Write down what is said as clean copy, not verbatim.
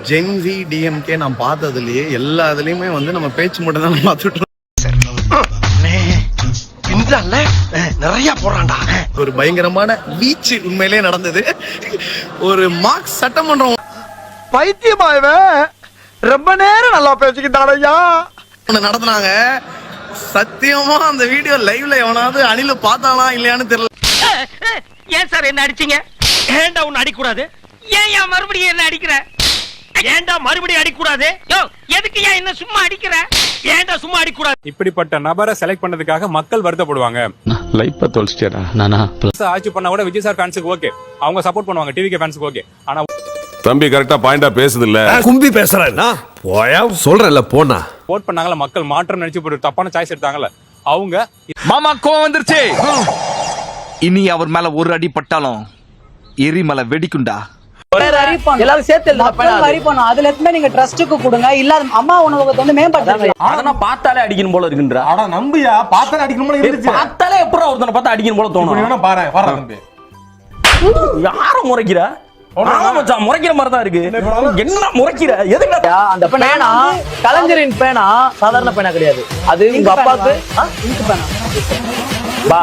Gen Z DMK நான் பார்த்ததுலயே எல்லா இதுலயுமே வந்து நம்ம பேச்சு மட்டும் தான் பார்த்துட்டு நிறைய போறான்டா. ஒரு பயங்கரமான வீச் உண்மையிலே நடந்தது. ஒரு மார்க்ஸ் சட்டமன்றம் பைத்தியமாயவன் ரொம்ப நேரம் நல்லா பேசிக்கிட்டாடையா நடத்துனாங்க. சத்தியமா அந்த வீடியோ லைவ்ல எவனாவது அணில பார்த்தானா இல்லையான்னு தெரியல. ஏன் சார் என்ன அடிச்சீங்க? ஏன்டா உன்னை அடிக்கூடாது? ஏன் மறுபடியும் என்ன அடிக்கிற? ஏன்டா மறுபடியும் அடிக்கூடாது? யோ எதுக்கு ஏன் என்ன சும்மா அடிக்கிற? ஏன்டா சும்மா அடிக்கூடாது? இப்படிப்பட்ட நபரை செலக்ட் பண்ணதுக்காக மக்கள் வருத்தப்படுவாங்க. லைஃப்ப தொலைச்சிட்டேடா நானா. ஆட்சி பண்ணா கூட விஜய் சார் ஃபேன்ஸுக்கு ஓகே, அவங்க சப்போர்ட் பண்ணுவாங்க. டிவிகே ஃபேன்ஸுக்கு ஓகே. ஆனா தம்பி கரெக்டா பாயிண்டா பேசுது இல்ல, கும்பி பேசுறா போயா சொல்றல போனா ஓட் பண்ணாங்கல மக்கள், மாற்றம் நினைச்சு ஒரு தப்பான சாய்ஸ் எடுத்தாங்கல்ல அவங்க. மாமா கோவம் வந்துருச்சு. இனி அவர் மேல ஒரு அடி பட்டாலும் எரிமலை வெடிக்குண்டா. எல்லாரும் சேர்த்து அதுல எத்தனை நீங்க ட்ரஸ்டுக்கு கொடுங்க. இல்ல அம்மா உணவகத்தை வந்து மேம்படுத்துங்க. அதெல்லாம் பார்த்தாலே அடிக்கணும் போல இருக்குன்ற. அட நம்பியா பார்த்தாலே அடிக்கணும் போல இருந்துச்சு. பார்த்தாலே எப்பறம் ஒருத்தனை பார்த்தா அடிக்கணும் போல தோணும். வேணா பாரு பாரு தம்பி. யார முறைக்கிற? ஆமா மச்சான், முறைக்கிற மாதிரி தான் இருக்கு. என்ன முறைக்கிற? எதுக்கு அந்த பேனா கலைஞரின் பேனா சாதாரண பேனா கிடையாது. அது உங்க அப்பாக்கு இங்க் பேனா. பா